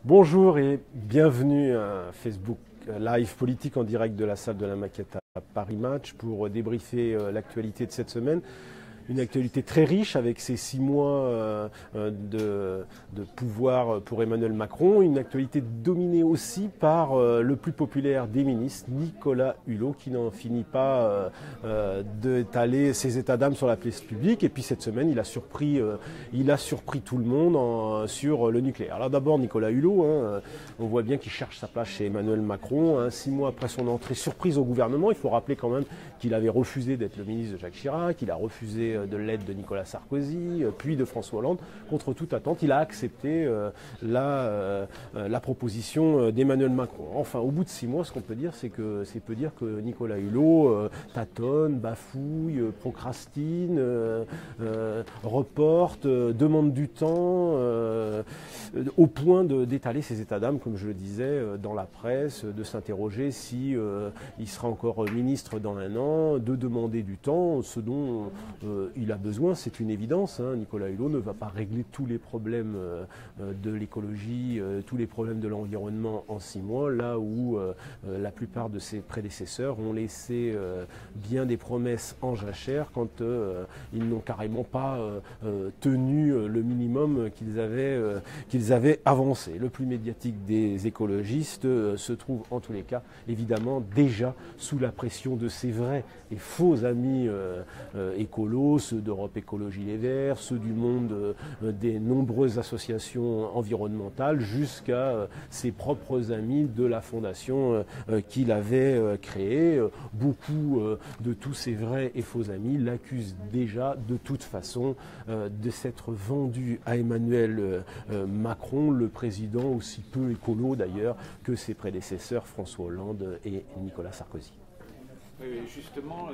Bonjour et bienvenue à Facebook Live politique en direct de la salle de la Maquette à Paris Match pour débriefer l'actualité de cette semaine. Une actualité très riche avec ces 6 mois de pouvoir pour Emmanuel Macron. Une actualité dominée aussi par le plus populaire des ministres, Nicolas Hulot, qui n'en finit pas d'étaler ses états d'âme sur la place publique. Et puis cette semaine, il a surpris tout le monde sur le nucléaire. Alors d'abord, Nicolas Hulot, on voit bien qu'il cherche sa place chez Emmanuel Macron. 6 mois après son entrée surprise au gouvernement, il faut rappeler quand même qu'il avait refusé d'être le ministre de Jacques Chirac, qu'il a refusé de l'aide de Nicolas Sarkozy, puis de François Hollande. Contre toute attente, il a accepté la proposition d'Emmanuel Macron. Enfin, au bout de 6 mois, ce qu'on peut dire, c'est que Nicolas Hulot tâtonne, bafouille, procrastine, reporte, demande du temps, au point d'étaler ses états d'âme, comme je le disais, dans la presse, de s'interroger si il sera encore ministre dans 1 an, de demander du temps, ce dont il a besoin, c'est une évidence. Nicolas Hulot ne va pas régler tous les problèmes de l'écologie, tous les problèmes de l'environnement en 6 mois, là où la plupart de ses prédécesseurs ont laissé bien des promesses en jachère quand ils n'ont carrément pas tenu le minimum qu'ils avaient avancé. Le plus médiatique des écologistes se trouve en tous les cas évidemment déjà sous la pression de ses vrais et faux amis écolos, ceux d'Europe Écologie Les Verts, ceux du monde des nombreuses associations environnementales, jusqu'à ses propres amis de la fondation qu'il avait créée. Beaucoup de tous ces vrais et faux amis l'accusent déjà de toute façon de s'être vendu à Emmanuel Macron, le président aussi peu écolo d'ailleurs que ses prédécesseurs François Hollande et Nicolas Sarkozy. Justement,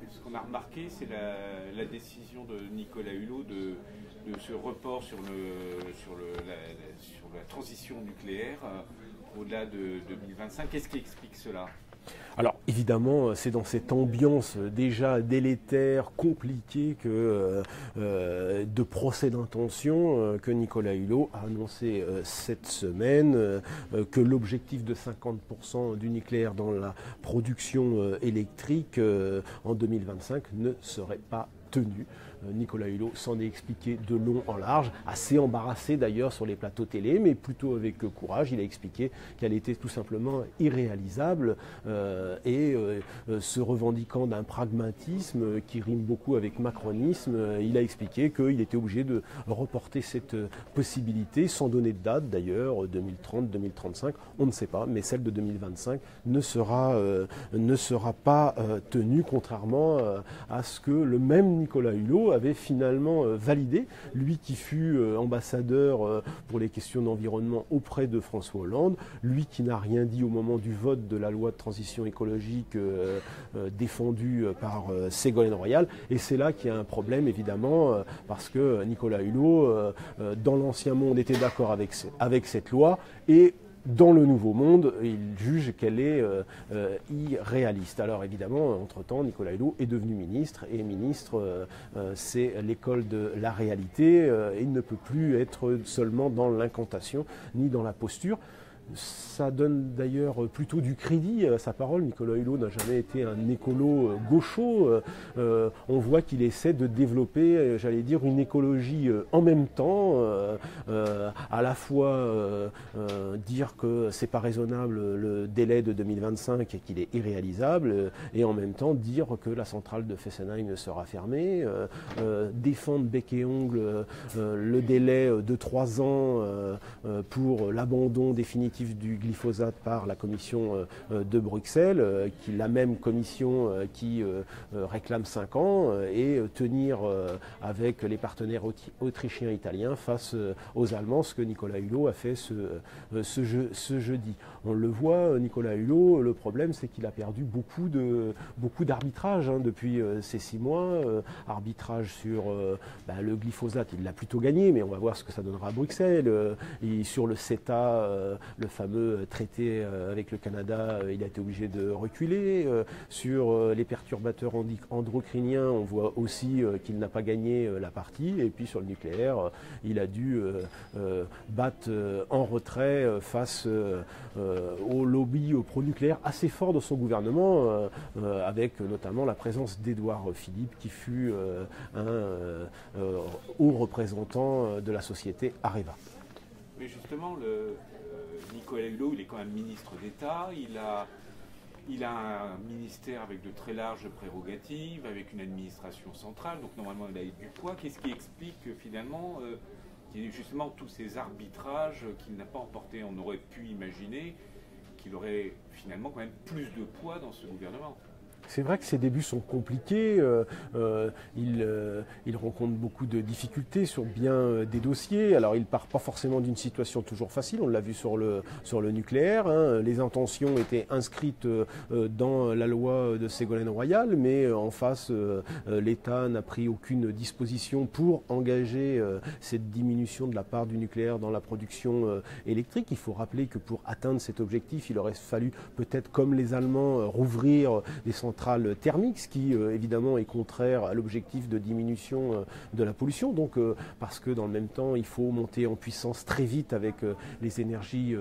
ce qu'on a remarqué, c'est la décision de Nicolas Hulot de ce report sur la transition nucléaire au-delà de 2025. Qu'est-ce qui explique cela ? Alors évidemment, c'est dans cette ambiance déjà délétère, compliquée de procès d'intention que Nicolas Hulot a annoncé cette semaine que l'objectif de 50% du nucléaire dans la production électrique en 2025 ne serait pas tenu. Nicolas Hulot s'en est expliqué de long en large, assez embarrassé d'ailleurs sur les plateaux télé, mais plutôt avec courage. Il a expliqué qu'elle était tout simplement irréalisable et se revendiquant d'un pragmatisme qui rime beaucoup avec macronisme, il a expliqué qu'il était obligé de reporter cette possibilité sans donner de date d'ailleurs, 2030, 2035, on ne sait pas, mais celle de 2025 ne sera pas tenue, contrairement à ce que le même Nicolas Hulot avait finalement validé, lui qui fut ambassadeur pour les questions d'environnement auprès de François Hollande, lui qui n'a rien dit au moment du vote de la loi de transition écologique défendue par Ségolène Royal. Et c'est là qu'il y a un problème évidemment, parce que Nicolas Hulot, dans l'ancien monde, était d'accord avec cette loi, et dans le nouveau monde, il juge qu'elle est irréaliste. Alors évidemment, entre-temps, Nicolas Hulot est devenu ministre, et ministre, c'est l'école de la réalité. Il ne peut plus être seulement dans l'incantation, ni dans la posture. Ça donne d'ailleurs plutôt du crédit à sa parole. Nicolas Hulot n'a jamais été un écolo gaucho. On voit qu'il essaie de développer, j'allais dire, une écologie en même temps, à la fois dire que c'est pas raisonnable le délai de 2025 et qu'il est irréalisable, et en même temps dire que la centrale de Fessenheim sera fermée, défendre bec et ongle le délai de 3 ans pour l'abandon définitif du glyphosate par la commission de Bruxelles, la même commission qui réclame 5 ans, et tenir avec les partenaires autrichiens et italiens face aux Allemands, ce que Nicolas Hulot a fait ce jeudi. On le voit, Nicolas Hulot, le problème c'est qu'il a perdu beaucoup d'arbitrages depuis ces 6 mois. Arbitrage sur le glyphosate, il l'a plutôt gagné, mais on va voir ce que ça donnera à Bruxelles. Et sur le CETA, le fameux traité avec le Canada, il a été obligé de reculer. Sur les perturbateurs endocriniens, on voit aussi qu'il n'a pas gagné la partie. Et puis sur le nucléaire, il a dû battre en retrait face au lobby pro-nucléaire assez fort de son gouvernement, avec notamment la présence d'Édouard Philippe, qui fut un haut représentant de la société Areva. Mais justement, Nicolas Hulot, il est quand même ministre d'État, il a un ministère avec de très larges prérogatives, avec une administration centrale, donc normalement il a eu du poids. Qu'est-ce qui explique que finalement, qu'il y ait justement tous ces arbitrages qu'il n'a pas emportés? On aurait pu imaginer qu'il aurait finalement quand même plus de poids dans ce gouvernement. C'est vrai que ses débuts sont compliqués, il rencontre beaucoup de difficultés sur bien des dossiers. Alors il ne part pas forcément d'une situation toujours facile, on l'a vu sur le nucléaire, hein. Les intentions étaient inscrites dans la loi de Ségolène Royal, mais en face, l'État n'a pris aucune disposition pour engager cette diminution de la part du nucléaire dans la production électrique. Il faut rappeler que pour atteindre cet objectif, il aurait fallu peut-être, comme les Allemands, rouvrir des centrales thermique, ce qui évidemment est contraire à l'objectif de diminution de la pollution. Donc parce que dans le même temps, il faut monter en puissance très vite avec les énergies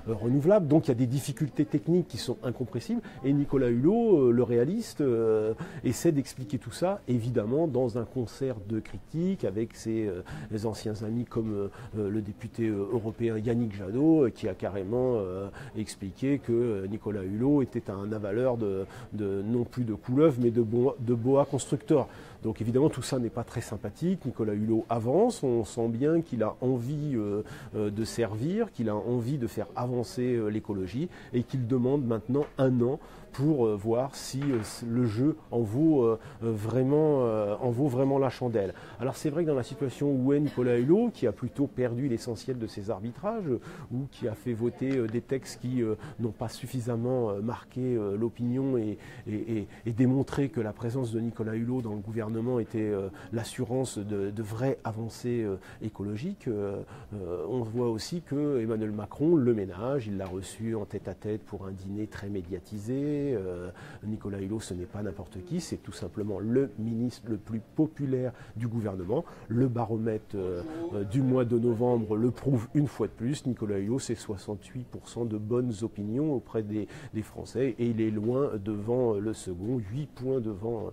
renouvelables. Donc il y a des difficultés techniques qui sont incompressibles. Et Nicolas Hulot, le réaliste, essaie d'expliquer tout ça, évidemment, dans un concert de critiques avec ses anciens amis comme le député européen Yannick Jadot, qui a carrément expliqué que Nicolas Hulot était un avaleur de non plus de couleuvre, mais de boa constructeur. Donc évidemment, tout ça n'est pas très sympathique. Nicolas Hulot avance, on sent bien qu'il a envie de servir, qu'il a envie de faire avancer l'écologie et qu'il demande maintenant 1 an pour voir si le jeu en vaut vraiment la chandelle. Alors c'est vrai que dans la situation où est Nicolas Hulot, qui a plutôt perdu l'essentiel de ses arbitrages, ou qui a fait voter des textes qui n'ont pas suffisamment marqué l'opinion et démontré que la présence de Nicolas Hulot dans le gouvernement était l'assurance de vraies avancées écologiques, on voit aussi que Emmanuel Macron le ménage, il l'a reçu en tête-à-tête pour un dîner très médiatisé. Nicolas Hulot, ce n'est pas n'importe qui, c'est tout simplement le ministre le plus populaire du gouvernement. Le baromètre du mois de novembre le prouve une fois de plus. Nicolas Hulot, c'est 68% de bonnes opinions auprès des Français et il est loin devant le second, 8 points devant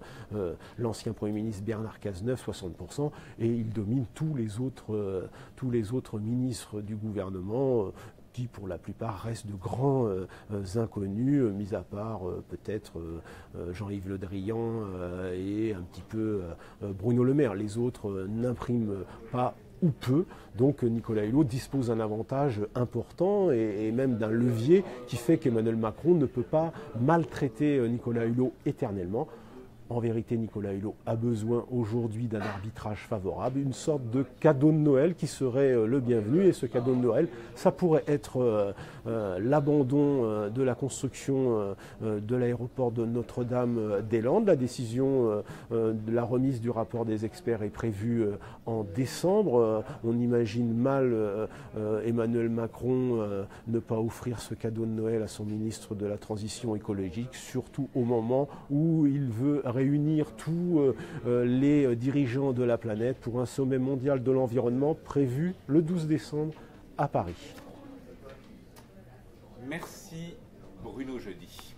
l'ancien Premier ministre Bernard Cazeneuve, 60%, et il domine tous les autres ministres du gouvernement, qui pour la plupart restent de grands inconnus, mis à part peut-être Jean-Yves Le Drian et un petit peu Bruno Le Maire. Les autres n'impriment pas ou peu. Donc Nicolas Hulot dispose d'un avantage important et même d'un levier qui fait qu'Emmanuel Macron ne peut pas maltraiter Nicolas Hulot éternellement. En vérité, Nicolas Hulot a besoin aujourd'hui d'un arbitrage favorable, une sorte de cadeau de Noël qui serait le bienvenu. Et ce cadeau de Noël, ça pourrait être l'abandon de la construction de l'aéroport de Notre-Dame-des-Landes. La décision de la remise du rapport des experts est prévue en décembre. On imagine mal Emmanuel Macron ne pas offrir ce cadeau de Noël à son ministre de la Transition écologique, surtout au moment où il veut réunir tous les dirigeants de la planète pour un sommet mondial de l'environnement prévu le 12 décembre à Paris. Merci Bruno Jeudi.